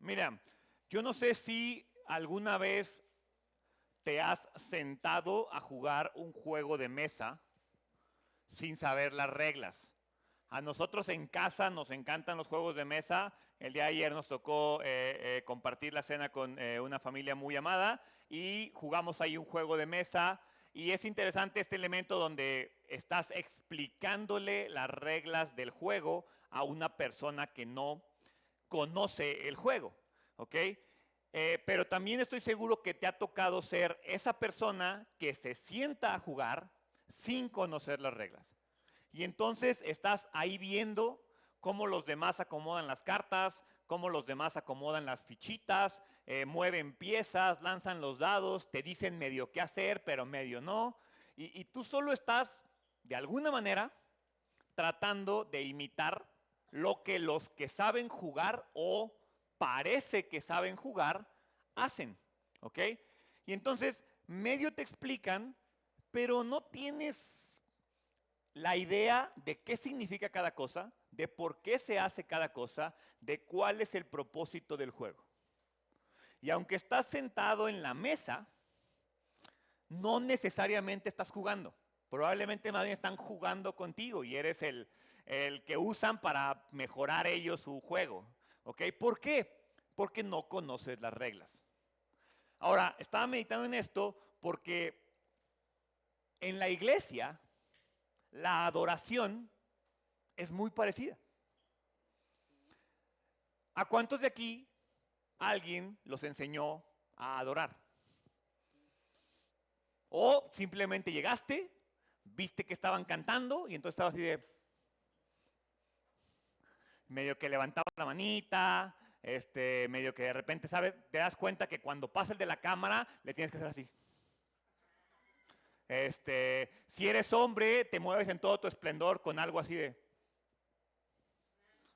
Mira, yo no sé si alguna vez te has sentado a jugar un juego de mesa sin saber las reglas. A nosotros en casa nos encantan los juegos de mesa. El día de ayer nos tocó compartir la cena con una familia muy amada y jugamos ahí un juego de mesa. Y es interesante este elemento donde estás explicándole las reglas del juego a una persona que no conoce el juego, ¿ok? Pero también estoy seguro que te ha tocado ser esa persona que se sienta a jugar sin conocer las reglas. Y entonces estás ahí viendo cómo los demás acomodan las cartas, cómo los demás acomodan las fichitas, mueven piezas, lanzan los dados, te dicen medio qué hacer, pero medio no. Y tú solo estás, de alguna manera, tratando de imitar lo que los que saben jugar o parece que saben jugar hacen, ¿ok? Y entonces medio te explican, pero no tienes la idea de qué significa cada cosa, de por qué se hace cada cosa, de cuál es el propósito del juego. Y aunque estás sentado en la mesa, no necesariamente estás jugando. Probablemente más bien están jugando contigo y eres el que usan para mejorar ellos su juego. ¿Ok? ¿Por qué? Porque no conoces las reglas. Ahora, estaba meditando en esto porque en la iglesia la adoración es muy parecida. ¿A cuántos de aquí alguien los enseñó a adorar? O simplemente llegaste, viste que estaban cantando y entonces estabas así de medio que levantaba la manita, medio que de repente, ¿sabes? Te das cuenta que cuando pasa el de la cámara le tienes que hacer así. Si eres hombre, te mueves en todo tu esplendor con algo así de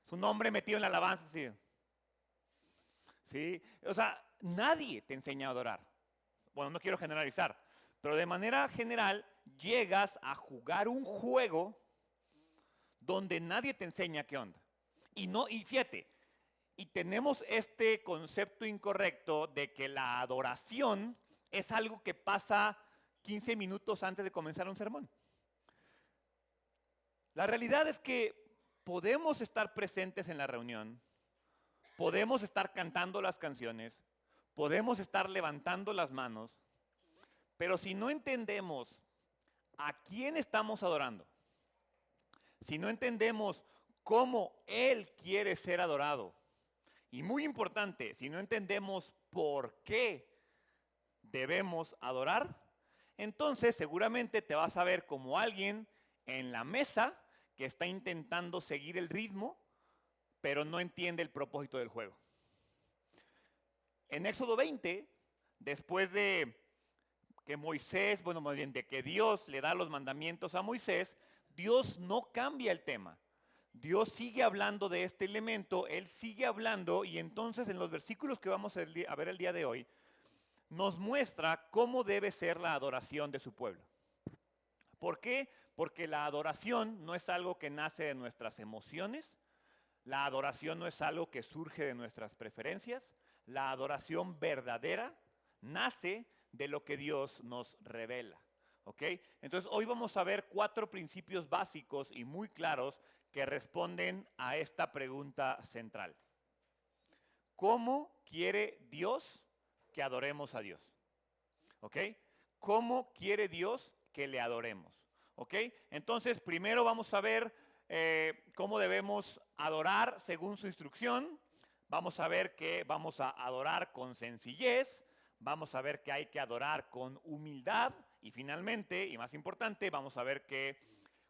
su nombre metido en la alabanza, así. ¿Sí? O sea, nadie te enseña a adorar. Bueno, no quiero generalizar, pero de manera general llegas a jugar un juego donde nadie te enseña qué onda. Y fíjate, y tenemos este concepto incorrecto de que la adoración es algo que pasa 15 minutos antes de comenzar un sermón. La realidad es que podemos estar presentes en la reunión, podemos estar cantando las canciones, podemos estar levantando las manos, pero si no entendemos a quién estamos adorando, si no entendemos cómo Él quiere ser adorado, y muy importante, si no entendemos por qué debemos adorar, entonces seguramente te vas a ver como alguien en la mesa que está intentando seguir el ritmo, pero no entiende el propósito del juego. En Éxodo 20, después de que Moisés, bueno, más bien de que Dios le da los mandamientos a Moisés, Dios no cambia el tema. Dios sigue hablando de este elemento, Él sigue hablando y entonces en los versículos que vamos a ver el día de hoy, nos muestra cómo debe ser la adoración de su pueblo. ¿Por qué? Porque la adoración no es algo que nace de nuestras emociones, la adoración no es algo que surge de nuestras preferencias, la adoración verdadera nace de lo que Dios nos revela. ¿Ok? Entonces hoy vamos a ver 4 principios básicos y muy claros que responden a esta pregunta central. ¿Cómo quiere Dios que adoremos a Dios? ¿Ok? ¿Cómo quiere Dios que le adoremos? ¿Ok? Entonces primero vamos a ver cómo debemos adorar según su instrucción. Vamos a ver que vamos a adorar con sencillez. Vamos a ver que hay que adorar con humildad. Y finalmente, y más importante, vamos a ver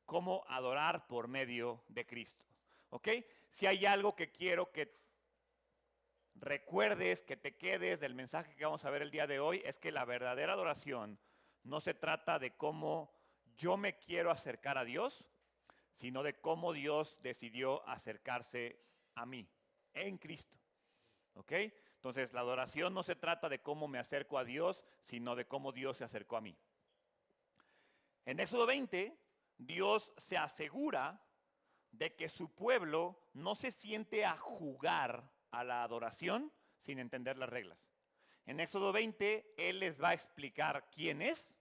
cómo adorar por medio de Cristo. ¿Ok? Si hay algo que quiero que recuerdes, que te quedes del mensaje que vamos a ver el día de hoy, es que la verdadera adoración no se trata de cómo yo me quiero acercar a Dios, sino de cómo Dios decidió acercarse a mí en Cristo. ¿Ok? Entonces la adoración no se trata de cómo me acerco a Dios, sino de cómo Dios se acercó a mí. En Éxodo 20, Dios se asegura de que su pueblo no se siente a jugar a la adoración, sin entender las reglas. En Éxodo 20, Él les va a explicar quién es,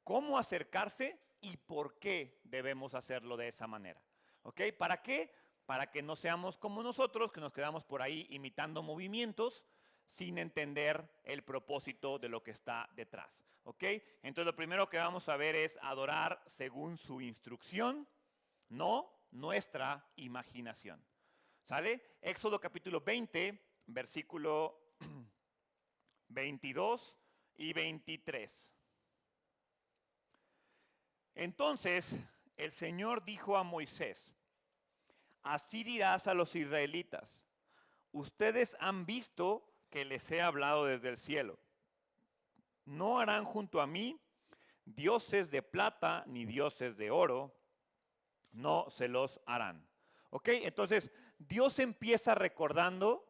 cómo acercarse y por qué debemos hacerlo de esa manera. ¿Ok? ¿Para qué? Para que no seamos como nosotros, que nos quedamos por ahí imitando movimientos sin entender el propósito de lo que está detrás. ¿Ok? Entonces lo primero que vamos a ver es adorar según su instrucción, no nuestra imaginación. ¿Sale? Éxodo capítulo 20, versículo 22 y 23. Entonces el Señor dijo a Moisés: así dirás a los israelitas: ustedes han visto que les he hablado desde el cielo. No harán junto a mí dioses de plata ni dioses de oro, no se los harán. ¿Ok? Entonces Dios empieza recordando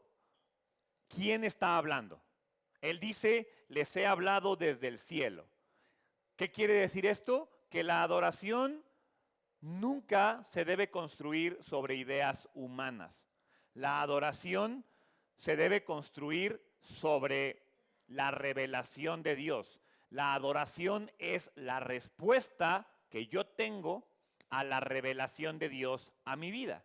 quién está hablando. Él dice: les he hablado desde el cielo. ¿Qué quiere decir esto? Que la adoración nunca se debe construir sobre ideas humanas. La adoración se debe construir sobre la revelación de Dios. La adoración es la respuesta que yo tengo a la revelación de Dios a mi vida.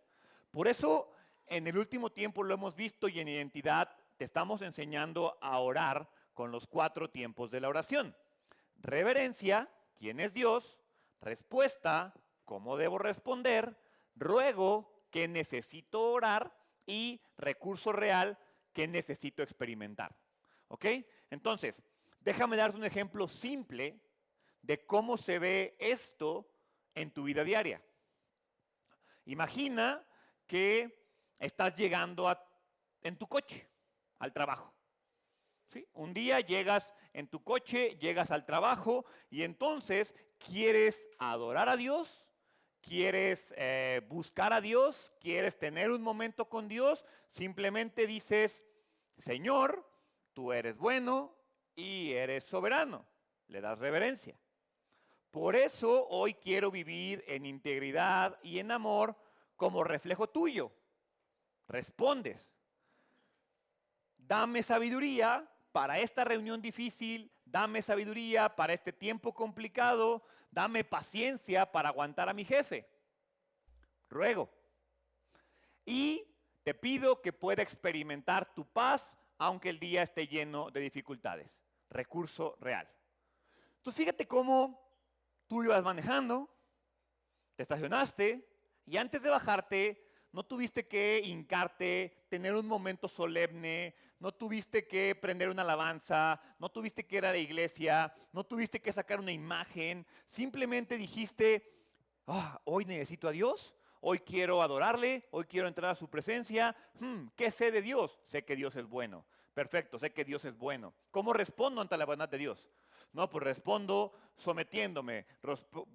Por eso, en el último tiempo lo hemos visto, y en Identidad te estamos enseñando a orar con los 4 tiempos de la oración. Reverencia, ¿quién es Dios? Respuesta, ¿cómo debo responder? Ruego, ¿qué necesito orar? Y recurso real, ¿qué necesito experimentar? ¿Ok? Entonces, déjame darte un ejemplo simple de cómo se ve esto en tu vida diaria. Imagina que estás llegando en tu coche al trabajo. ¿Sí? Un día llegas en tu coche, llegas al trabajo y entonces quieres adorar a Dios, quieres buscar a Dios, quieres tener un momento con Dios, simplemente dices: Señor, tú eres bueno y eres soberano. Le das reverencia. Por eso hoy quiero vivir en integridad y en amor como reflejo tuyo. Respondes: dame sabiduría para esta reunión difícil, dame sabiduría para este tiempo complicado, dame paciencia para aguantar a mi jefe. Ruego. Y te pido que pueda experimentar tu paz aunque el día esté lleno de dificultades. Recurso real. Entonces fíjate cómo tú ibas manejando, te estacionaste y antes de bajarte no tuviste que hincarte, tener un momento solemne, no tuviste que prender una alabanza, no tuviste que ir a la iglesia, no tuviste que sacar una imagen, simplemente dijiste: hoy necesito a Dios, hoy quiero adorarle, hoy quiero entrar a su presencia. ¿Qué sé de Dios? Sé que Dios es bueno. Perfecto, sé que Dios es bueno. ¿Cómo respondo ante la bondad de Dios? No, pues respondo sometiéndome,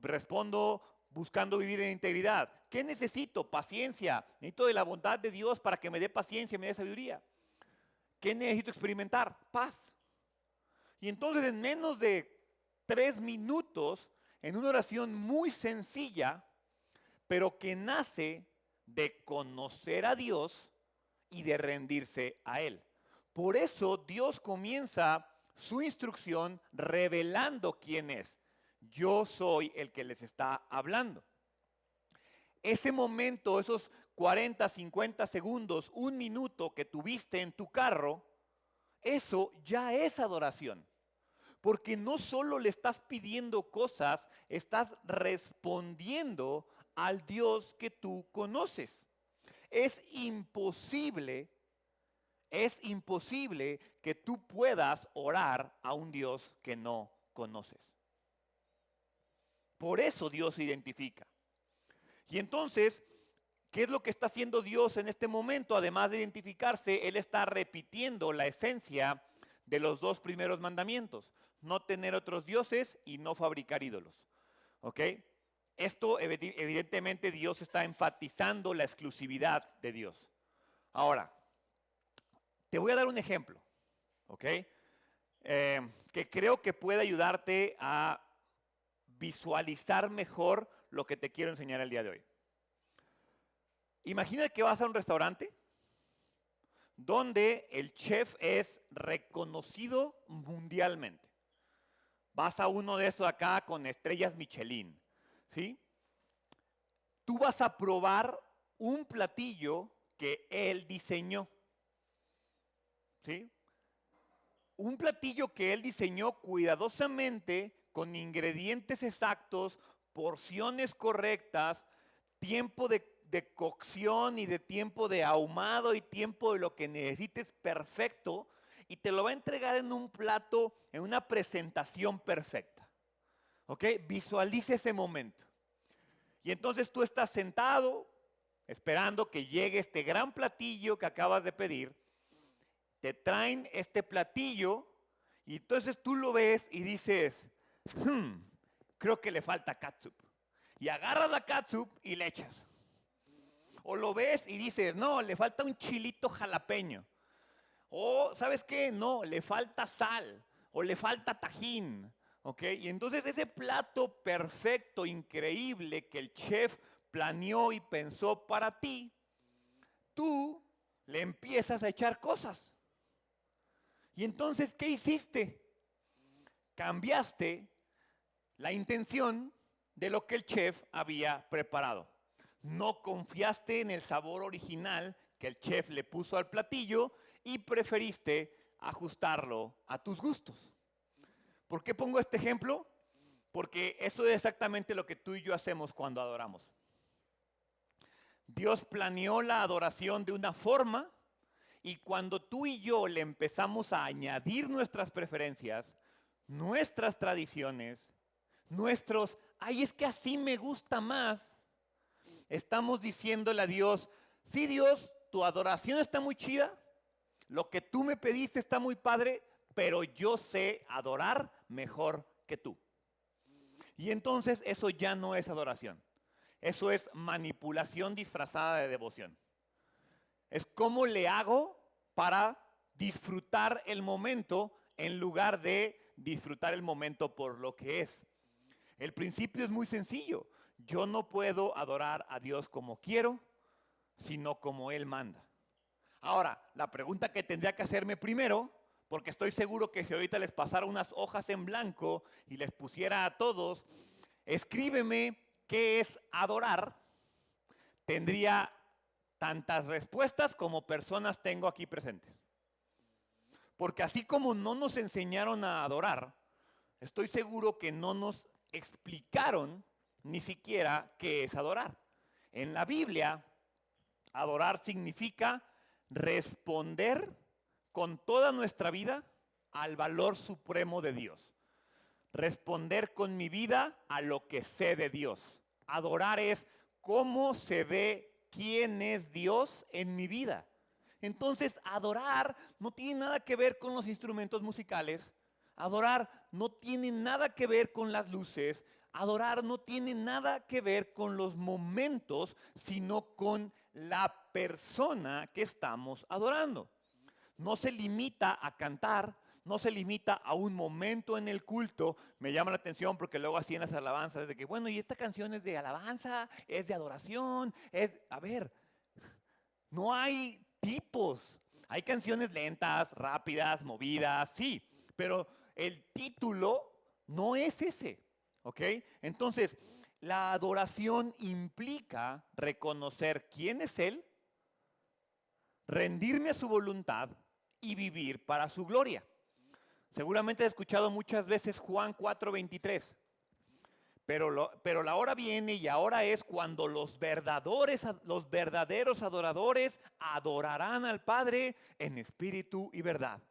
respondo buscando vivir en integridad. ¿Qué necesito? Paciencia. Necesito de la bondad de Dios para que me dé paciencia y me dé sabiduría. ¿Qué necesito experimentar? Paz. Y entonces en menos de 3 minutos, en una oración muy sencilla, pero que nace de conocer a Dios y de rendirse a Él. Por eso Dios comienza su instrucción revelando quién es. Yo soy el que les está hablando. Ese momento, esos 40, 50 segundos, 1 minuto que tuviste en tu carro, eso ya es adoración. Porque no solo le estás pidiendo cosas, estás respondiendo al Dios que tú conoces. Es imposible que tú puedas orar a un Dios que no conoces. Por eso Dios se identifica. Y entonces, ¿qué es lo que está haciendo Dios en este momento? Además de identificarse, Él está repitiendo la esencia de los 2 primeros mandamientos: no tener otros dioses y no fabricar ídolos. ¿Ok? Esto evidentemente Dios está enfatizando la exclusividad de Dios. Ahora, te voy a dar un ejemplo, ¿ok? Que creo que puede ayudarte a visualizar mejor lo que te quiero enseñar el día de hoy. Imagina que vas a un restaurante donde el chef es reconocido mundialmente. Vas a uno de estos acá con estrellas Michelin, ¿sí? Tú vas a probar un platillo que él diseñó, ¿sí? Un platillo que él diseñó cuidadosamente, con ingredientes exactos, porciones correctas, tiempo de cocción y de tiempo de ahumado y tiempo de lo que necesites perfecto, y te lo va a entregar en un plato, en una presentación perfecta. ¿Ok? Visualiza ese momento. Y entonces tú estás sentado esperando que llegue este gran platillo que acabas de pedir. Te traen este platillo y entonces tú lo ves y dices, creo que le falta catsup. Y agarras la catsup y le echas. O lo ves y dices, no, le falta un chilito jalapeño. O, ¿sabes qué? No, le falta sal. O le falta tajín. ¿Ok? Y entonces ese plato perfecto, increíble que el chef planeó y pensó para ti, tú le empiezas a echar cosas. Y entonces, ¿qué hiciste? Cambiaste la intención de lo que el chef había preparado. No confiaste en el sabor original que el chef le puso al platillo y preferiste ajustarlo a tus gustos. ¿Por qué pongo este ejemplo? Porque eso es exactamente lo que tú y yo hacemos cuando adoramos. Dios planeó la adoración de una forma, y cuando tú y yo le empezamos a añadir nuestras preferencias, nuestras tradiciones, ay, es que así me gusta más, estamos diciéndole a Dios, sí, Dios, tu adoración está muy chida, lo que tú me pediste está muy padre, pero yo sé adorar mejor que tú. Y entonces eso ya no es adoración. Eso es manipulación disfrazada de devoción. Es cómo le hago para disfrutar el momento en lugar de disfrutar el momento por lo que es. El principio es muy sencillo. Yo no puedo adorar a Dios como quiero, sino como Él manda. Ahora, la pregunta que tendría que hacerme primero, porque estoy seguro que si ahorita les pasara unas hojas en blanco y les pusiera a todos, escríbeme qué es adorar, tendría tantas respuestas como personas tengo aquí presentes. Porque así como no nos enseñaron a adorar, estoy seguro que no nos explicaron ni siquiera qué es adorar. En la Biblia, adorar significa responder con toda nuestra vida al valor supremo de Dios. Responder con mi vida a lo que sé de Dios. Adorar es cómo se ve quién es Dios en mi vida. Entonces, adorar no tiene nada que ver con los instrumentos musicales. Adorar no tiene nada que ver con las luces. Adorar no tiene nada que ver con los momentos, sino con la persona que estamos adorando. No se limita a cantar, no se limita a un momento en el culto. Me llama la atención porque luego así en las alabanzas, de que bueno, y esta canción es de alabanza, es de adoración, a ver, no hay tipos. Hay canciones lentas, rápidas, movidas, sí, pero el título no es ese, ¿ok? Entonces, la adoración implica reconocer quién es Él, rendirme a su voluntad y vivir para su gloria. Seguramente he escuchado muchas veces Juan 4:23. Pero la hora viene y ahora es cuando los verdaderos adoradores adorarán al Padre en espíritu y verdad.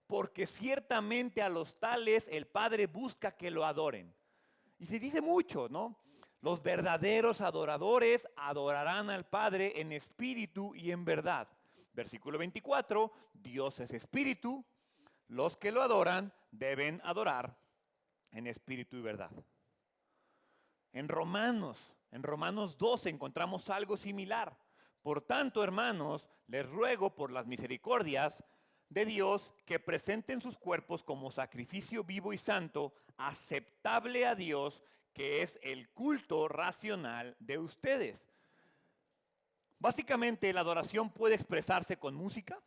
Porque ciertamente a los tales el Padre busca que lo adoren. Y se dice mucho, ¿no? Los verdaderos adoradores adorarán al Padre en espíritu y en verdad. Versículo 24, Dios es espíritu, los que lo adoran deben adorar en espíritu y verdad. En Romanos 12 encontramos algo similar. Por tanto, hermanos, les ruego por las misericordias de Dios que presenten sus cuerpos como sacrificio vivo y santo, aceptable a Dios, que es el culto racional de ustedes. Básicamente, la adoración puede expresarse con música,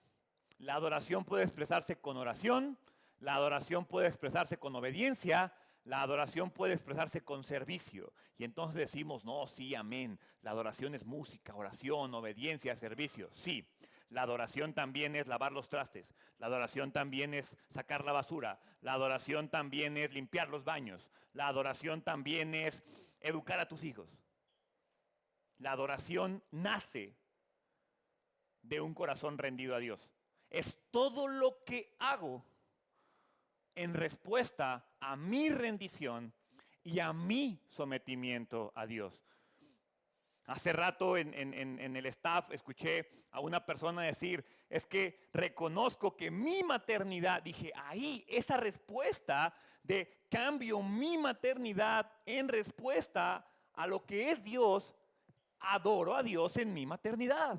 La adoración puede expresarse con oración, la adoración puede expresarse con obediencia, la adoración puede expresarse con servicio. Y entonces decimos, no, sí, amén. La adoración es música, oración, obediencia, servicio. Sí, la adoración también es lavar los trastes. La adoración también es sacar la basura. La adoración también es limpiar los baños. La adoración también es educar a tus hijos. La adoración nace de un corazón rendido a Dios. Es todo lo que hago en respuesta a mi rendición y a mi sometimiento a Dios. Hace rato en el staff escuché a una persona decir, es que reconozco que mi maternidad, dije, ahí esa respuesta de cambio mi maternidad en respuesta a lo que es Dios, adoro a Dios en mi maternidad.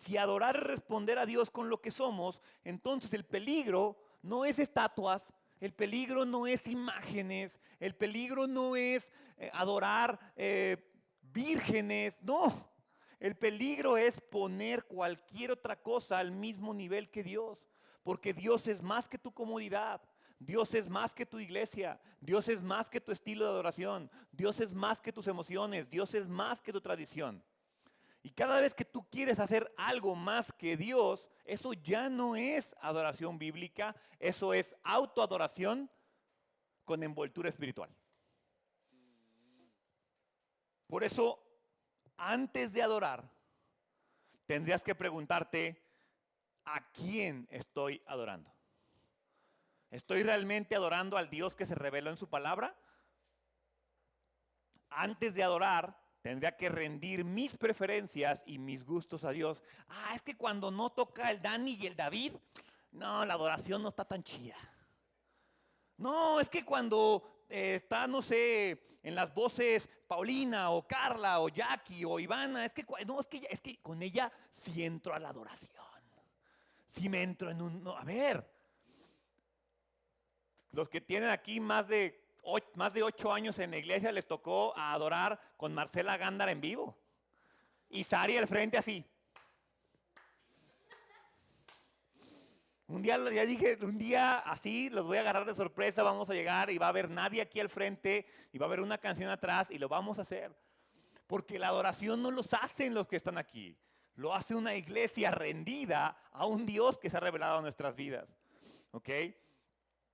Si adorar es responder a Dios con lo que somos, entonces el peligro no es estatuas, el peligro no es imágenes, el peligro no es adorar vírgenes, no. El peligro es poner cualquier otra cosa al mismo nivel que Dios, porque Dios es más que tu comodidad. Dios es más que tu iglesia, Dios es más que tu estilo de adoración, Dios es más que tus emociones, Dios es más que tu tradición. Y cada vez que tú quieres hacer algo más que Dios, eso ya no es adoración bíblica, eso es autoadoración con envoltura espiritual. Por eso, antes de adorar, tendrías que preguntarte, ¿a quién estoy adorando? ¿Estoy realmente adorando al Dios que se reveló en su palabra? Antes de adorar, tendría que rendir mis preferencias y mis gustos a Dios. Es que cuando no toca el Dani y el David, no, la adoración no está tan chida. No, es que cuando está, no sé, en las voces Paulina o Carla o Jackie o Ivana, es que con ella sí entro a la adoración. Sí me entro en un... No, a ver, los que tienen aquí más de 8 años en la iglesia les tocó adorar con Marcela Gándara en vivo. Y Sari al frente así. Un día así los voy a agarrar de sorpresa, vamos a llegar y va a haber nadie aquí al frente y va a haber una canción atrás y lo vamos a hacer. Porque la adoración no los hacen los que están aquí. Lo hace una iglesia rendida a un Dios que se ha revelado en nuestras vidas. ¿Ok?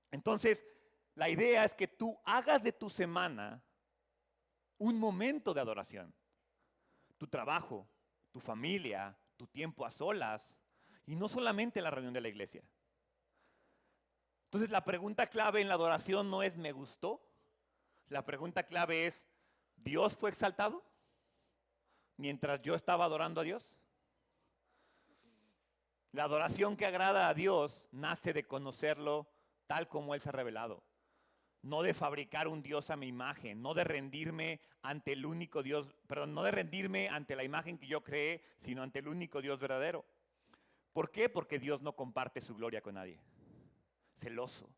Entonces, la idea es que tú hagas de tu semana un momento de adoración. Tu trabajo, tu familia, tu tiempo a solas y no solamente la reunión de la iglesia. Entonces la pregunta clave en la adoración no es ¿me gustó? La pregunta clave es ¿Dios fue exaltado mientras yo estaba adorando a Dios? La adoración que agrada a Dios nace de conocerlo tal como Él se ha revelado. No de fabricar un Dios a mi imagen, no de rendirme ante el único Dios, perdón, no de rendirme ante la imagen que yo creé, sino ante el único Dios verdadero. ¿Por qué? Porque Dios no comparte su gloria con nadie. Celoso.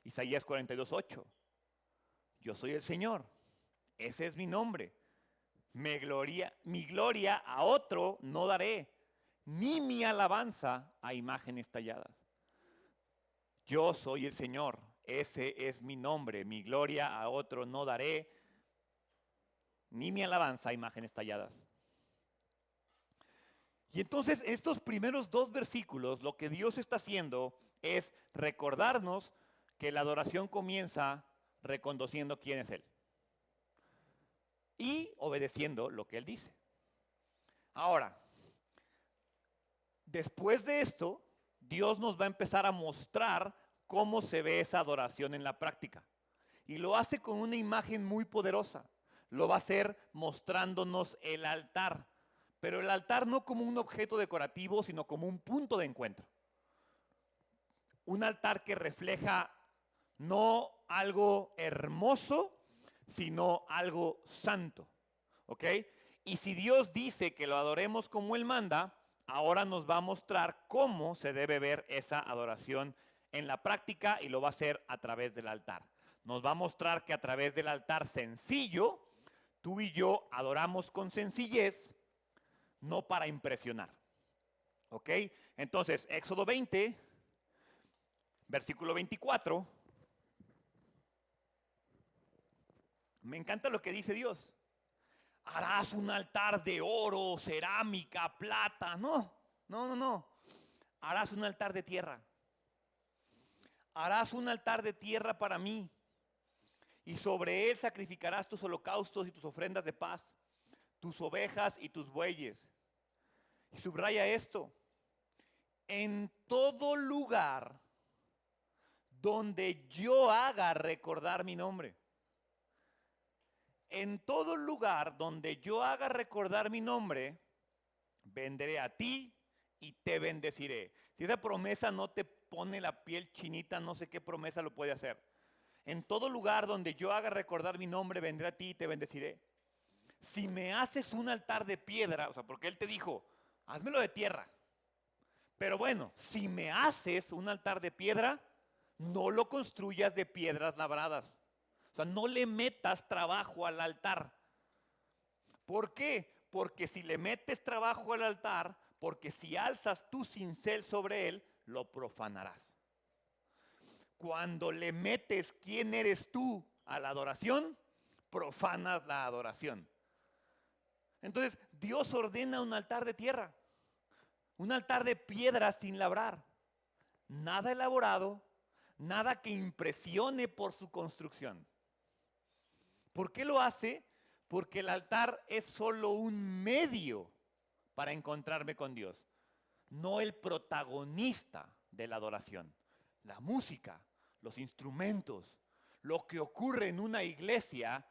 Isaías 42:8. Yo soy el Señor, ese es mi nombre. Mi gloria a otro no daré, ni mi alabanza a imágenes talladas. Yo soy el Señor, ese es mi nombre, mi gloria a otro no daré, ni mi alabanza a imágenes talladas. Y entonces estos primeros 2 versículos, lo que Dios está haciendo es recordarnos que la adoración comienza reconociendo quién es Él y obedeciendo lo que Él dice. Ahora, después de esto, Dios nos va a empezar a mostrar cómo se ve esa adoración en la práctica. Y lo hace con una imagen muy poderosa. Lo va a hacer mostrándonos el altar. Pero el altar no como un objeto decorativo, sino como un punto de encuentro. Un altar que refleja no algo hermoso, sino algo santo. ¿Ok? Y si Dios dice que lo adoremos como Él manda, ahora nos va a mostrar cómo se debe ver esa adoración en la práctica y lo va a hacer a través del altar. Nos va a mostrar que a través del altar sencillo, tú y yo adoramos con sencillez, no para impresionar. ¿Ok? Entonces, Éxodo 20, versículo 24. Me encanta lo que dice Dios. Harás un altar de oro, cerámica, plata. No, no, no, no. Harás un altar de tierra. Harás un altar de tierra para mí. Y sobre él sacrificarás tus holocaustos y tus ofrendas de paz, tus ovejas y tus bueyes. Y subraya esto. En todo lugar donde yo haga recordar mi nombre. En todo lugar donde yo haga recordar mi nombre, vendré a ti y te bendeciré. Si esa promesa no te pone la piel chinita, no sé qué promesa lo puede hacer. En todo lugar donde yo haga recordar mi nombre, vendré a ti y te bendeciré. Si me haces un altar de piedra, o sea, porque él te dijo, házmelo de tierra. Pero bueno, si me haces un altar de piedra, no lo construyas de piedras labradas. O sea, no le metas trabajo al altar. ¿Por qué? Porque si le metes trabajo al altar, porque si alzas tu cincel sobre él, lo profanarás. Cuando le metes quién eres tú a la adoración, profanas la adoración. Entonces, Dios ordena un altar de tierra, un altar de piedra sin labrar, nada elaborado, nada que impresione por su construcción. ¿Por qué lo hace? Porque el altar es solo un medio para encontrarme con Dios, no el protagonista de la adoración. La música, los instrumentos, lo que ocurre en una iglesia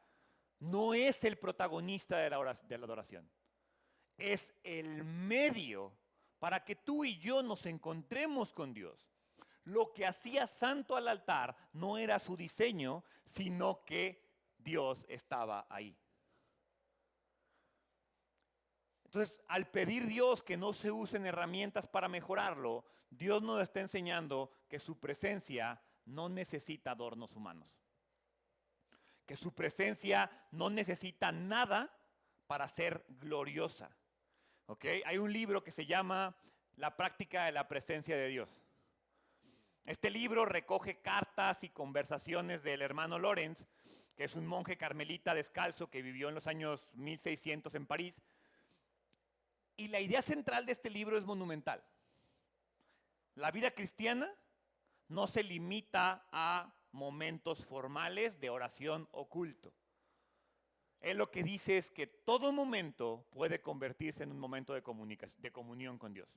no es el protagonista de la adoración. Es el medio para que tú y yo nos encontremos con Dios. Lo que hacía santo al altar no era su diseño, sino que Dios estaba ahí. Entonces, al pedir Dios que no se usen herramientas para mejorarlo, Dios nos está enseñando que su presencia no necesita adornos humanos. Que su presencia no necesita nada para ser gloriosa. ¿Ok? Hay un libro que se llama La práctica de la presencia de Dios. Este libro recoge cartas y conversaciones del hermano Lorenz, que es un monje carmelita descalzo que vivió en los años 1600 en París. Y la idea central de este libro es monumental. La vida cristiana no se limita a momentos formales de oración o culto. Él lo que dice es que todo momento puede convertirse en un momento de comunión con Dios.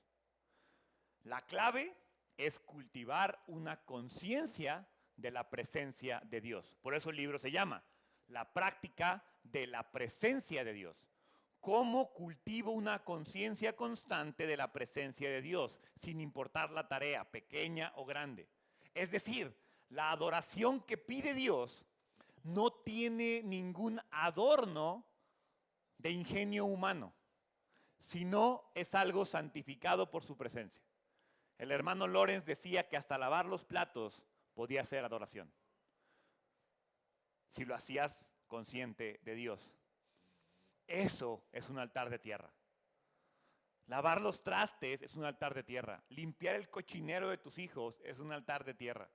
La clave es cultivar una conciencia de la presencia de Dios. Por eso el libro se llama La práctica de la presencia de Dios. ¿Cómo cultivo una conciencia constante de la presencia de Dios, sin importar la tarea, pequeña o grande? Es decir, la adoración que pide Dios no tiene ningún adorno de ingenio humano, sino es algo santificado por su presencia. El hermano Lorenz decía que hasta lavar los platos podía ser adoración, si lo hacías consciente de Dios. Eso es un altar de tierra. Lavar los trastes es un altar de tierra. Limpiar el cochinero de tus hijos es un altar de tierra.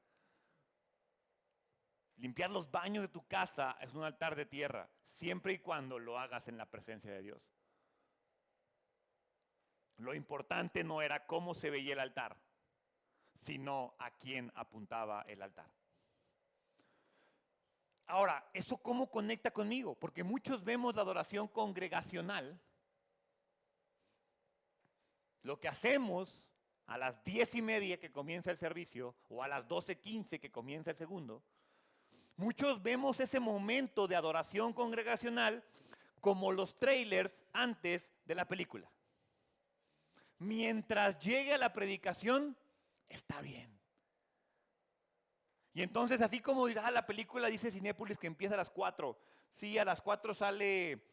Limpiar los baños de tu casa es un altar de tierra, siempre y cuando lo hagas en la presencia de Dios. Lo importante no era cómo se veía el altar, sino a quién apuntaba el altar. Ahora, ¿eso cómo conecta conmigo? Porque muchos vemos la adoración congregacional. Lo que hacemos a las 10:30 que comienza el servicio o a las 12:15 que comienza el segundo, muchos vemos ese momento de adoración congregacional como los trailers antes de la película. Mientras llegue a la predicación, está bien. Y entonces, así como dirá la película, dice Cinépolis que empieza a las 4. Sí, a las 4 sale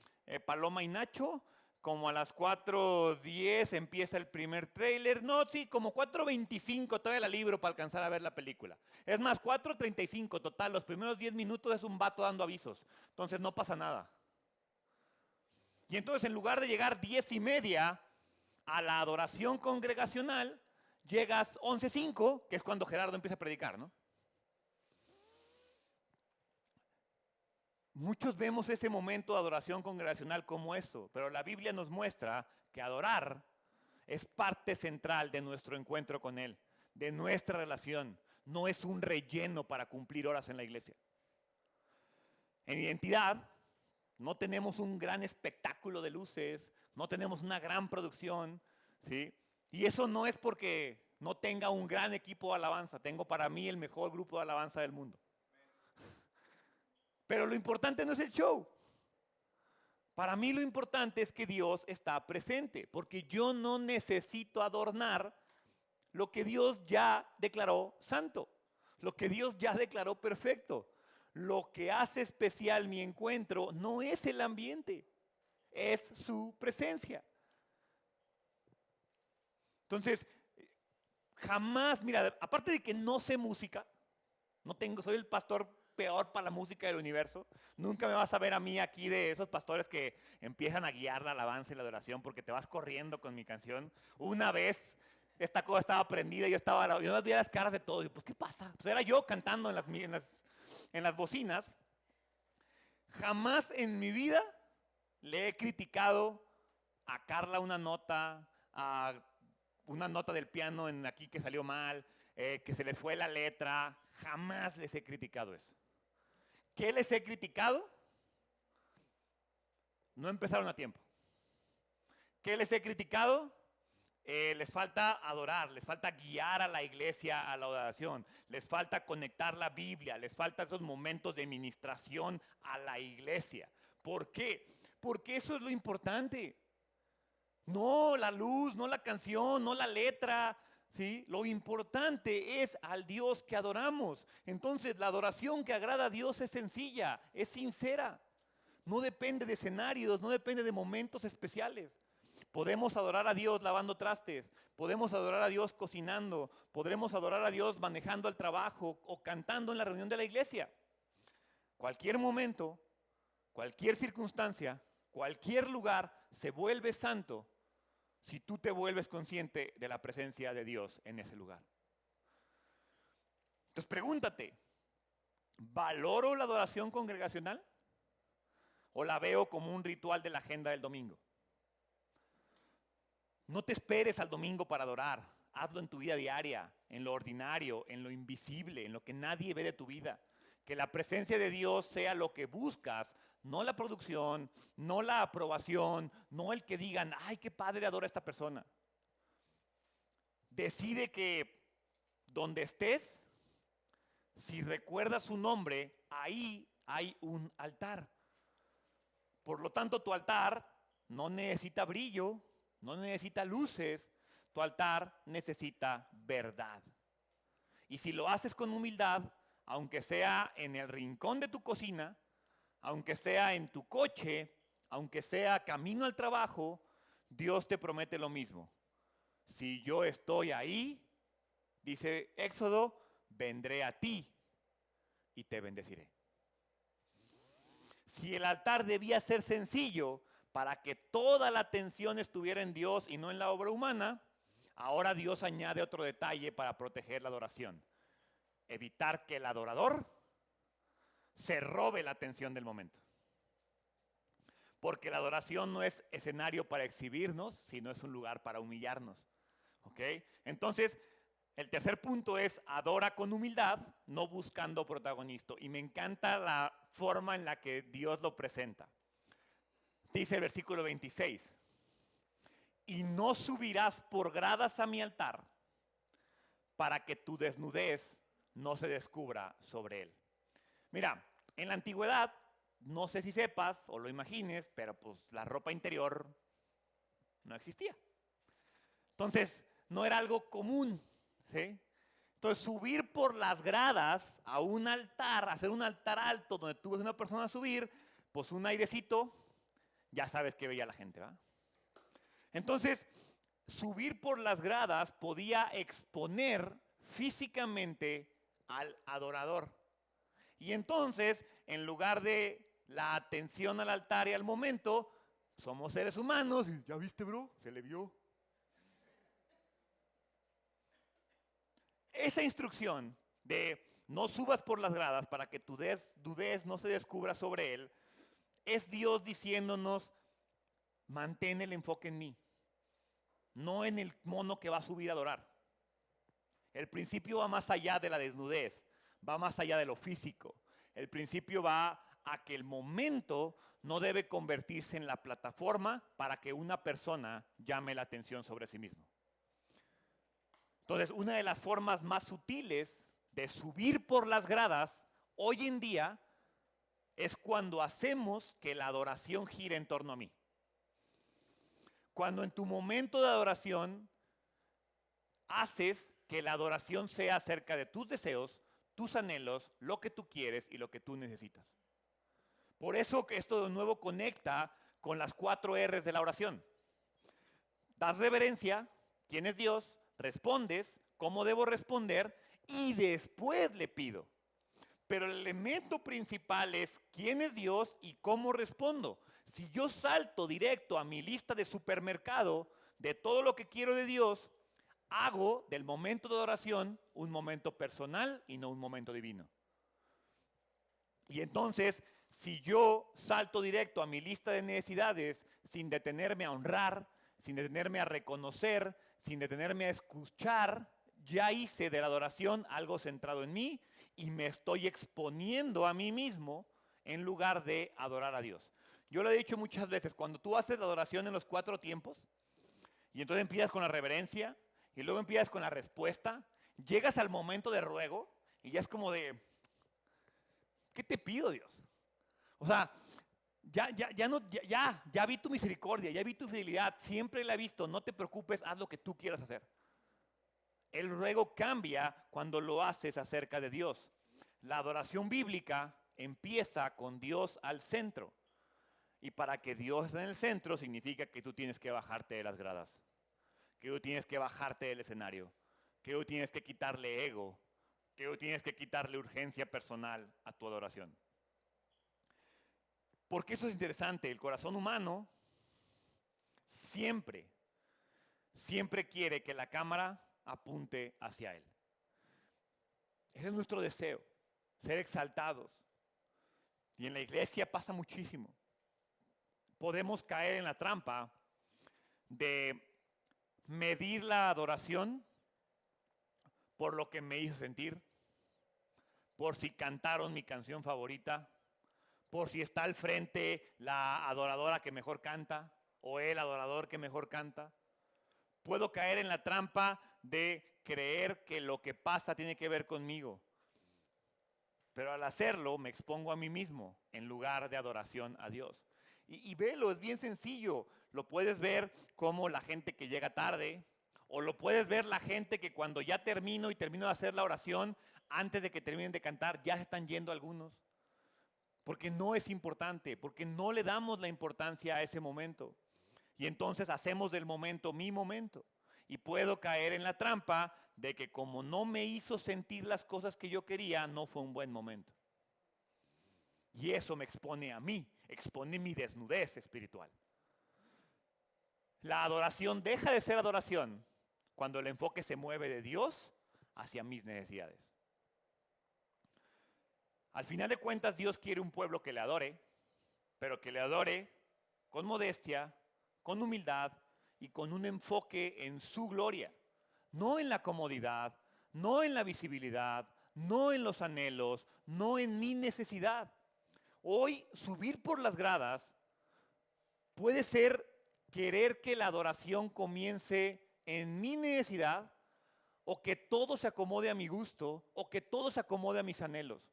Paloma y Nacho. Como a las 4:10 empieza el primer tráiler. No, sí, como 4:25 todavía la libro para alcanzar a ver la película. Es más, 4:35 total. Los primeros 10 minutos es un vato dando avisos. Entonces no pasa nada. Y entonces en lugar de llegar 10:30, A la adoración congregacional llegas 11:05, que es cuando Gerardo empieza a predicar, ¿no? Muchos vemos ese momento de adoración congregacional como eso, pero la Biblia nos muestra que adorar es parte central de nuestro encuentro con Él, de nuestra relación. No es un relleno para cumplir horas en la iglesia. En identidad, no tenemos un gran espectáculo de luces, no tenemos una gran producción, ¿sí? Y eso no es porque no tenga un gran equipo de alabanza. Tengo para mí el mejor grupo de alabanza del mundo. Pero lo importante no es el show. Para mí lo importante es que Dios está presente, porque yo no necesito adornar lo que Dios ya declaró santo, lo que Dios ya declaró perfecto. Lo que hace especial mi encuentro no es el ambiente, es su presencia. Entonces, jamás, mira, aparte de que no sé música, soy el pastor peor para la música del universo. Nunca me vas a ver a mí aquí de esos pastores que empiezan a guiar la alabanza y la adoración porque te vas corriendo con mi canción. Una vez esta cosa estaba prendida y yo no veía las caras de todos. Y pues, ¿qué pasa? Pues era yo cantando en las bocinas. Jamás en mi vida le he criticado a Carla una nota del piano en aquí que salió mal, que se les fue la letra. Jamás les he criticado eso. ¿Qué les he criticado? No empezaron a tiempo. ¿Qué les he criticado? Les falta adorar, les falta guiar a la iglesia a la adoración, les falta conectar la Biblia, les falta esos momentos de ministración a la iglesia. ¿Por qué? Porque eso es lo importante. No la luz, no la canción, no la letra, ¿sí? Lo importante es al Dios que adoramos. Entonces, la adoración que agrada a Dios es sencilla, es sincera. No depende de escenarios, no depende de momentos especiales. Podemos adorar a Dios lavando trastes, podemos adorar a Dios cocinando, podremos adorar a Dios manejando el trabajo o cantando en la reunión de la iglesia. Cualquier momento, cualquier circunstancia, cualquier lugar se vuelve santo si tú te vuelves consciente de la presencia de Dios en ese lugar. Entonces pregúntate, ¿valoro la adoración congregacional? ¿O la veo como un ritual de la agenda del domingo? No te esperes al domingo para adorar. Hazlo en tu vida diaria, en lo ordinario, en lo invisible, en lo que nadie ve de tu vida. Que la presencia de Dios sea lo que buscas, no la producción, no la aprobación, no el que digan, ay, qué padre adora a esta persona. Decide que donde estés, si recuerdas su nombre, ahí hay un altar. Por lo tanto, tu altar no necesita brillo, no necesita luces, tu altar necesita verdad. Y si lo haces con humildad, aunque sea en el rincón de tu cocina, aunque sea en tu coche, aunque sea camino al trabajo, Dios te promete lo mismo. Si yo estoy ahí, dice Éxodo, vendré a ti y te bendeciré. Si el altar debía ser sencillo para que toda la atención estuviera en Dios y no en la obra humana, ahora Dios añade otro detalle para proteger la adoración. Evitar que el adorador se robe la atención del momento. Porque la adoración no es escenario para exhibirnos, sino es un lugar para humillarnos. ¿Ok? Entonces, el tercer punto es adora con humildad, no buscando protagonismo. Y me encanta la forma en la que Dios lo presenta. Dice el versículo 26, y no subirás por gradas a mi altar para que tu desnudez no se descubra sobre él. Mira, en la antigüedad, no sé si sepas o lo imagines, pero pues la ropa interior no existía. Entonces, no era algo común, ¿sí? Entonces, subir por las gradas a un altar, hacer un altar alto donde tú ves a una persona subir, pues un airecito, ya sabes que veía la gente, ¿verdad? Entonces, subir por las gradas podía exponer físicamente al adorador. Y entonces, en lugar de la atención al altar y al momento, somos seres humanos. ¿Ya viste, bro? Se le vio. esa instrucción de no subas por las gradas para que tu dudez no se descubra sobre él, es Dios diciéndonos, mantén el enfoque en mí, no en el mono que va a subir a adorar. El principio va más allá de la desnudez, va más allá de lo físico. El principio va a que el momento no debe convertirse en la plataforma para que una persona llame la atención sobre sí mismo. Entonces, una de las formas más sutiles de subir por las gradas hoy en día es cuando hacemos que la adoración gire en torno a mí. Cuando en tu momento de adoración haces que la adoración sea acerca de tus deseos, tus anhelos, lo que tú quieres y lo que tú necesitas. Por eso que esto de nuevo conecta con las 4 R's de la oración. Das reverencia, ¿quién es Dios? Respondes, ¿cómo debo responder? Y después le pido. Pero el elemento principal es quién es Dios y cómo respondo. Si yo salto directo a mi lista de supermercado de todo lo que quiero de Dios, hago del momento de adoración un momento personal y no un momento divino. Y entonces, si yo salto directo a mi lista de necesidades sin detenerme a honrar, sin detenerme a reconocer, sin detenerme a escuchar, ya hice de la adoración algo centrado en mí y me estoy exponiendo a mí mismo en lugar de adorar a Dios. Yo lo he dicho muchas veces, cuando tú haces la adoración en los 4 tiempos, y entonces empiezas con la reverencia, y luego empiezas con la respuesta, llegas al momento de ruego, y ya es como de, ¿qué te pido, Dios? O sea, ya vi tu misericordia, ya vi tu fidelidad, siempre la he visto, no te preocupes, haz lo que tú quieras hacer. El ruego cambia cuando lo haces acerca de Dios. La adoración bíblica empieza con Dios al centro. Y para que Dios esté en el centro significa que tú tienes que bajarte de las gradas, que tú tienes que bajarte del escenario, que tú tienes que quitarle ego, que tú tienes que quitarle urgencia personal a tu adoración. Porque eso es interesante, el corazón humano siempre quiere que la cámara apunte hacia Él. Ese es nuestro deseo, ser exaltados. Y en la iglesia pasa muchísimo. Podemos caer en la trampa de medir la adoración por lo que me hizo sentir, por si cantaron mi canción favorita, por si está al frente la adoradora que mejor canta o el adorador que mejor canta. Puedo caer en la trampa de creer que lo que pasa tiene que ver conmigo. Pero al hacerlo me expongo a mí mismo en lugar de adoración a Dios. Y velo, es bien sencillo. Lo puedes ver como la gente que llega tarde, o lo puedes ver la gente que cuando ya termino de hacer la oración, antes de que terminen de cantar, ya se están yendo algunos. Porque no es importante, porque no le damos la importancia a ese momento. Y entonces hacemos del momento mi momento. Y puedo caer en la trampa de que como no me hizo sentir las cosas que yo quería, no fue un buen momento. Y eso me expone a mí, expone mi desnudez espiritual. La adoración deja de ser adoración cuando el enfoque se mueve de Dios hacia mis necesidades. Al final de cuentas, Dios quiere un pueblo que le adore, pero que le adore con modestia, con humildad y con un enfoque en su gloria. No en la comodidad, no en la visibilidad, no en los anhelos, no en mi necesidad. Hoy subir por las gradas puede ser querer que la adoración comience en mi necesidad o que todo se acomode a mi gusto o que todo se acomode a mis anhelos.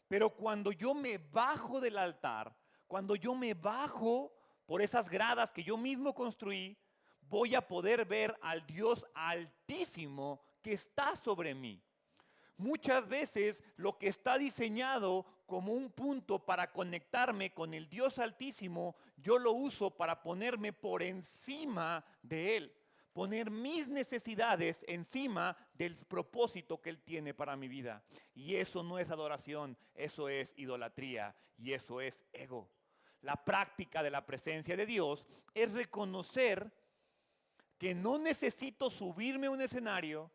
Pero cuando yo me bajo del altar, cuando yo me bajo por esas gradas que yo mismo construí, voy a poder ver al Dios altísimo que está sobre mí. Muchas veces lo que está diseñado como un punto para conectarme con el Dios altísimo, yo lo uso para ponerme por encima de Él. Poner mis necesidades encima del propósito que Él tiene para mi vida. Y eso no es adoración, eso es idolatría y eso es ego. La práctica de la presencia de Dios es reconocer que no necesito subirme a un escenario,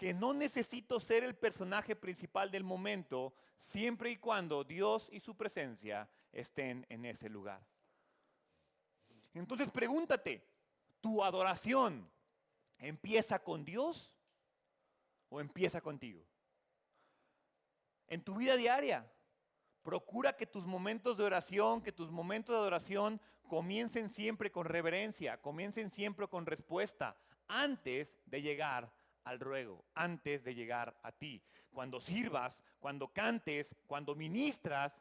que no necesito ser el personaje principal del momento, siempre y cuando Dios y su presencia estén en ese lugar. Entonces pregúntate, ¿tu adoración empieza con Dios o empieza contigo? En tu vida diaria, procura que tus momentos de oración, que tus momentos de adoración comiencen siempre con reverencia, comiencen siempre con respuesta, antes de llegar al ruego, antes de llegar a ti. Cuando sirvas, cuando cantes, cuando ministras,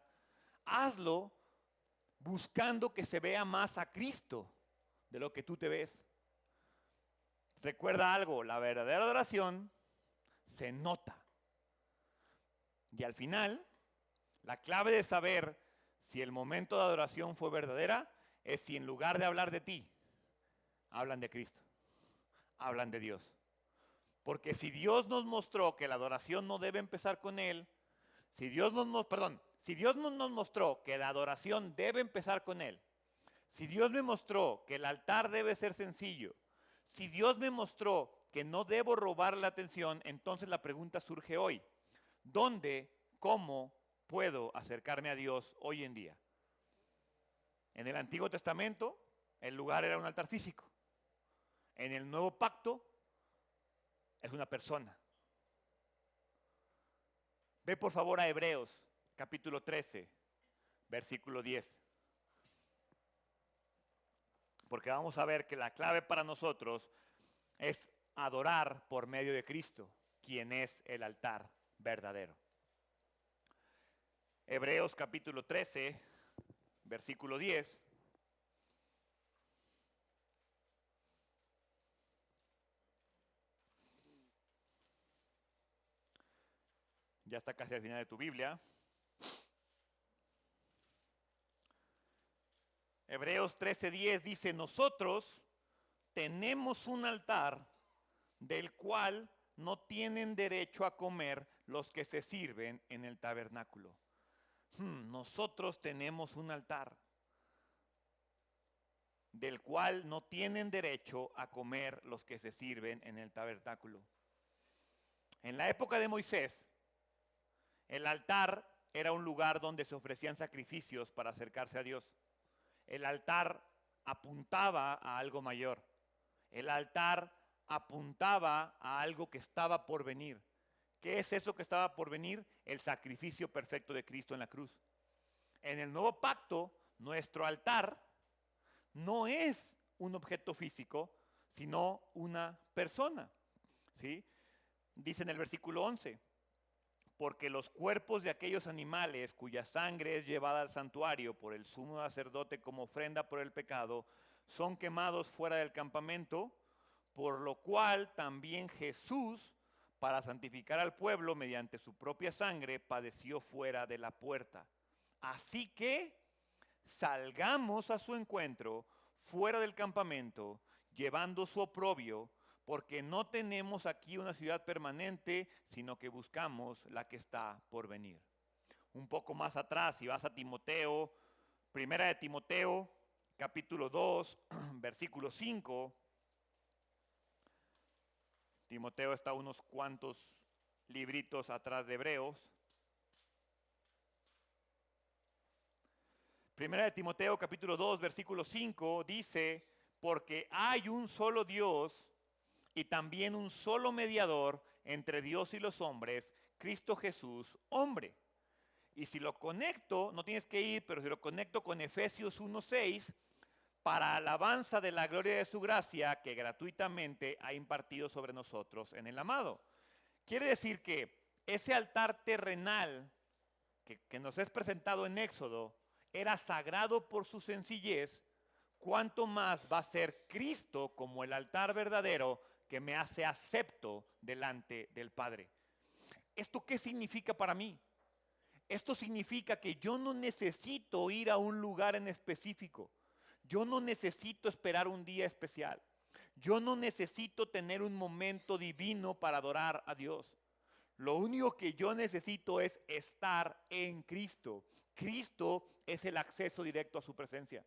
hazlo buscando que se vea más a Cristo de lo que tú te ves. Recuerda algo, la verdadera adoración se nota. Y al final, la clave de saber si el momento de adoración fue verdadera es si en lugar de hablar de ti, hablan de Cristo, hablan de Dios. Porque si Dios nos mostró que la adoración no debe empezar con Él, si Dios nos mostró que la adoración debe empezar con Él, si Dios me mostró que el altar debe ser sencillo, si Dios me mostró que no debo robar la atención, entonces la pregunta surge hoy. ¿Dónde, cómo puedo acercarme a Dios hoy en día? En el Antiguo Testamento, el lugar era un altar físico. En el Nuevo Pacto, es una persona. Ve por favor a Hebreos, capítulo 13, versículo 10. Porque vamos a ver que la clave para nosotros es adorar por medio de Cristo, quien es el altar verdadero. Hebreos capítulo 13, versículo 10. Ya está casi al final de tu Biblia. Hebreos 13:10 dice, nosotros tenemos un altar del cual no tienen derecho a comer los que se sirven en el tabernáculo. Nosotros tenemos un altar del cual no tienen derecho a comer los que se sirven en el tabernáculo. En la época de Moisés, el altar era un lugar donde se ofrecían sacrificios para acercarse a Dios. El altar apuntaba a algo mayor. El altar apuntaba a algo que estaba por venir. ¿Qué es eso que estaba por venir? El sacrificio perfecto de Cristo en la cruz. En el nuevo pacto, nuestro altar no es un objeto físico, sino una persona. ¿Sí? Dice en el versículo 11, porque los cuerpos de aquellos animales cuya sangre es llevada al santuario por el sumo sacerdote como ofrenda por el pecado, son quemados fuera del campamento, por lo cual también Jesús, para santificar al pueblo mediante su propia sangre, padeció fuera de la puerta. Así que salgamos a su encuentro fuera del campamento, llevando su oprobio, porque no tenemos aquí una ciudad permanente, sino que buscamos la que está por venir. Un poco más atrás, si vas a Timoteo, primera de Timoteo, capítulo 2, versículo 5. Timoteo está unos cuantos libritos atrás de Hebreos. Primera de Timoteo, capítulo 2, versículo 5, dice, porque hay un solo Dios y también un solo mediador entre Dios y los hombres, Cristo Jesús, hombre. Y si lo conecto, no tienes que ir, pero si lo conecto con Efesios 1:6, para alabanza de la gloria de su gracia que gratuitamente ha impartido sobre nosotros en el amado. Quiere decir que ese altar terrenal que nos es presentado en Éxodo era sagrado por su sencillez, cuánto más va a ser Cristo como el altar verdadero que me hace acepto delante del Padre. ¿Esto qué significa para mí? Esto significa que yo no necesito ir a un lugar en específico. Yo no necesito esperar un día especial. Yo no necesito tener un momento divino para adorar a Dios. Lo único que yo necesito es estar en Cristo. Cristo es el acceso directo a su presencia.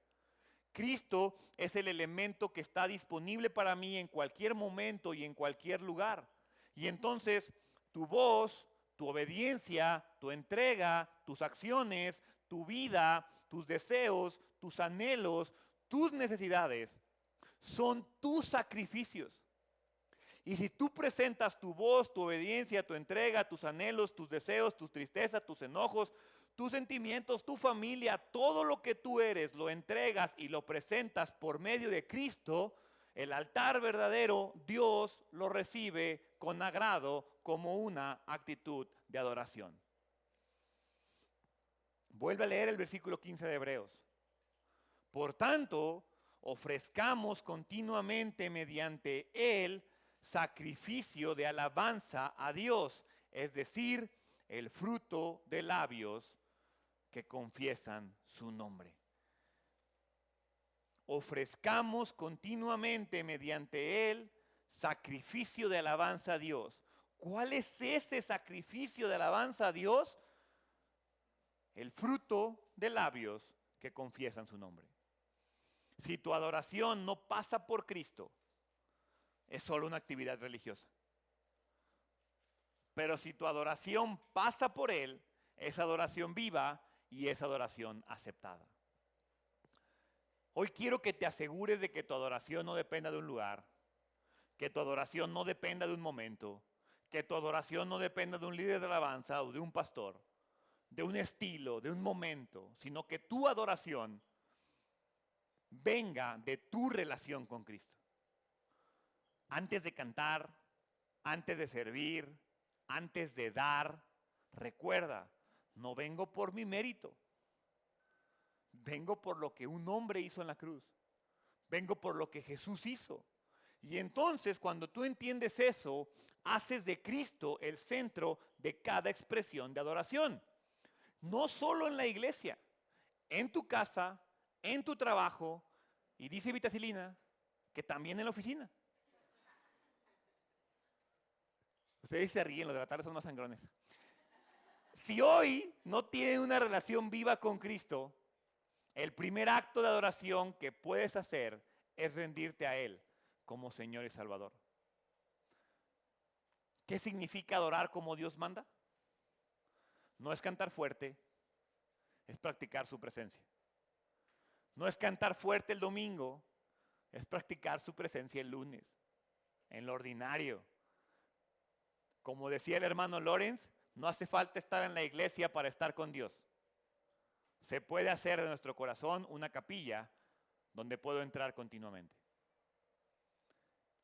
Cristo es el elemento que está disponible para mí en cualquier momento y en cualquier lugar. Y entonces tu voz, tu obediencia, tu entrega, tus acciones, tu vida, tus deseos, tus anhelos, tus necesidades, son tus sacrificios. Y si tú presentas tu voz, tu obediencia, tu entrega, tus anhelos, tus deseos, tus tristezas, tus enojos, tus sentimientos, tu familia, todo lo que tú eres, lo entregas y lo presentas por medio de Cristo, el altar verdadero, Dios lo recibe con agrado como una actitud de adoración. Vuelve a leer el versículo 15 de Hebreos. Por tanto, ofrezcamos continuamente mediante él sacrificio de alabanza a Dios, es decir, el fruto de labios que confiesan su nombre. Ofrezcamos continuamente mediante él sacrificio de alabanza a Dios. ¿Cuál es ese sacrificio de alabanza a Dios? El fruto de labios que confiesan su nombre. Si tu adoración no pasa por Cristo, es solo una actividad religiosa. Pero si tu adoración pasa por Él, es adoración viva y es adoración aceptada. Hoy quiero que te asegures de que tu adoración no dependa de un lugar, que tu adoración no dependa de un momento, que tu adoración no dependa de un líder de alabanza o de un pastor, de un estilo, de un momento, sino que tu adoración venga de tu relación con Cristo. Antes de cantar, antes de servir, antes de dar, recuerda, no vengo por mi mérito. Vengo por lo que un hombre hizo en la cruz. Vengo por lo que Jesús hizo. Y entonces, cuando tú entiendes eso, haces de Cristo el centro de cada expresión de adoración. No solo en la iglesia, en tu casa, en tu trabajo, y dice Vitacilina que también en la oficina. Ustedes se ríen, los de la tarde son más sangrones. Si hoy no tienen una relación viva con Cristo, el primer acto de adoración que puedes hacer es rendirte a Él como Señor y Salvador. ¿Qué significa adorar como Dios manda? No es cantar fuerte, es practicar su presencia. No es cantar fuerte el domingo, es practicar su presencia el lunes, en lo ordinario. Como decía el hermano Lorenz, no hace falta estar en la iglesia para estar con Dios. Se puede hacer de nuestro corazón una capilla donde puedo entrar continuamente.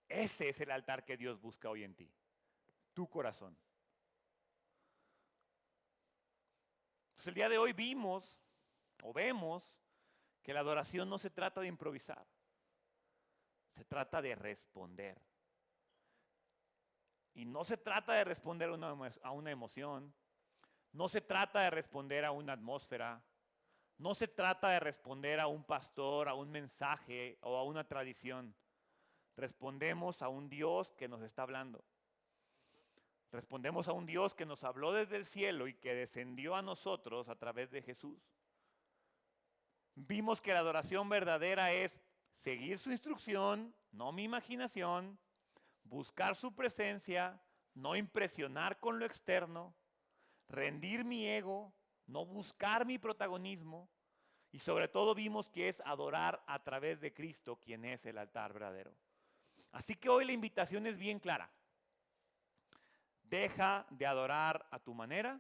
Ese es el altar que Dios busca hoy en ti, tu corazón. Entonces el día de hoy vemos que la adoración no se trata de improvisar, se trata de responder. Y no se trata de responder a una emoción, no se trata de responder a una atmósfera, no se trata de responder a un pastor, a un mensaje o a una tradición. Respondemos a un Dios que nos está hablando. Respondemos a un Dios que nos habló desde el cielo y que descendió a nosotros a través de Jesús. Vimos que la adoración verdadera es seguir su instrucción, no mi imaginación, buscar su presencia, no impresionar con lo externo, rendir mi ego, no buscar mi protagonismo, y sobre todo vimos que es adorar a través de Cristo, quien es el altar verdadero. Así que hoy la invitación es bien clara. Deja de adorar a tu manera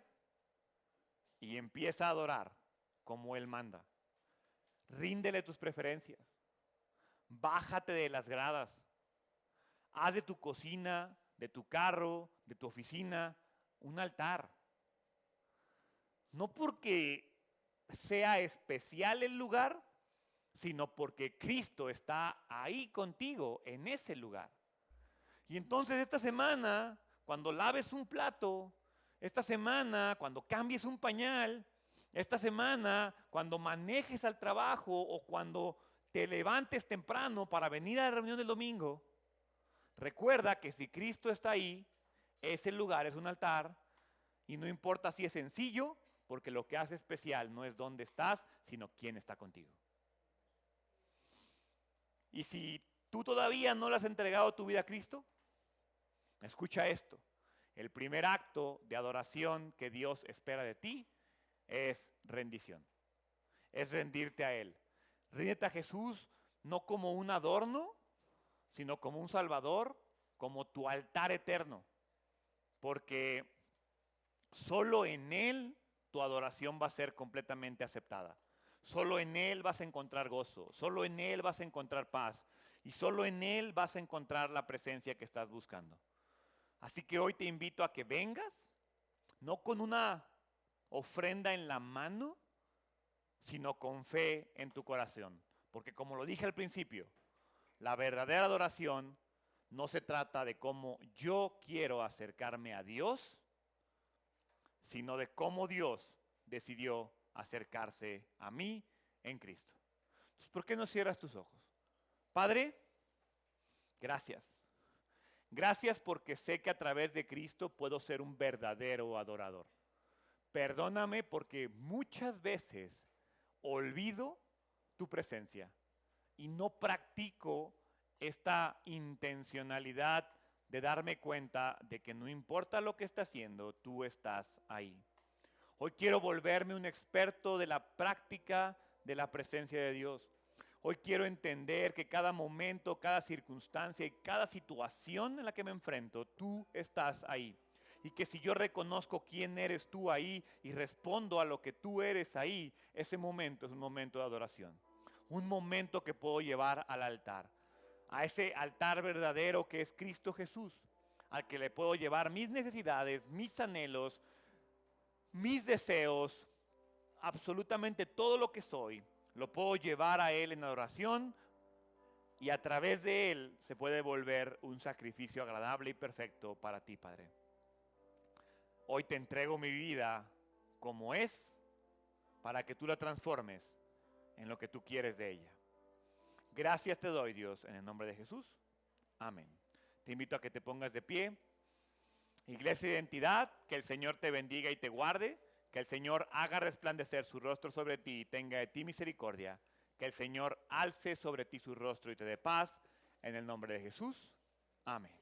y empieza a adorar como Él manda. Ríndele tus preferencias. Bájate de las gradas. Haz de tu cocina, de tu carro, de tu oficina, un altar. No porque sea especial el lugar, sino porque Cristo está ahí contigo, en ese lugar. Y entonces esta semana, cuando laves un plato, esta semana, cuando cambies un pañal, esta semana, cuando manejes al trabajo o cuando te levantes temprano para venir a la reunión del domingo, recuerda que si Cristo está ahí, ese lugar es un altar y no importa si es sencillo, porque lo que hace especial no es dónde estás, sino quién está contigo. Y si tú todavía no le has entregado tu vida a Cristo, Escucha esto. El primer acto de adoración que Dios espera de ti es rendición. Es rendirte a Él. Ríndete a Jesús no como un adorno, sino como un Salvador, como tu altar eterno. Porque solo en Él tu adoración va a ser completamente aceptada. Solo en Él vas a encontrar gozo, solo en Él vas a encontrar paz y solo en Él vas a encontrar la presencia que estás buscando. Así que hoy te invito a que vengas, no con una ofrenda en la mano, sino con fe en tu corazón. Porque como lo dije al principio, la verdadera adoración no se trata de cómo yo quiero acercarme a Dios, sino de cómo Dios decidió acercarse a mí en Cristo. Entonces, ¿por qué no cierras tus ojos? Padre, gracias. Gracias porque sé que a través de Cristo puedo ser un verdadero adorador. Perdóname porque muchas veces olvido tu presencia y no practico esta intencionalidad de darme cuenta de que no importa lo que esté haciendo, tú estás ahí. Hoy quiero volverme un experto de la práctica de la presencia de Dios. Hoy quiero entender que cada momento, cada circunstancia y cada situación en la que me enfrento, tú estás ahí. Y que si yo reconozco quién eres tú ahí y respondo a lo que tú eres ahí, ese momento es un momento de adoración. Un momento que puedo llevar al altar. A ese altar verdadero que es Cristo Jesús. Al que le puedo llevar mis necesidades, mis anhelos, mis deseos, absolutamente todo lo que soy, lo puedo llevar a Él en adoración y a través de Él se puede volver un sacrificio agradable y perfecto para ti, Padre. Hoy te entrego mi vida como es para que tú la transformes en lo que tú quieres de ella. Gracias te doy, Dios, en el nombre de Jesús. Amén. Te invito a que te pongas de pie. Iglesia de Identidad, que el Señor te bendiga y te guarde. Que el Señor haga resplandecer su rostro sobre ti y tenga de ti misericordia. Que el Señor alce sobre ti su rostro y te dé paz. En el nombre de Jesús. Amén.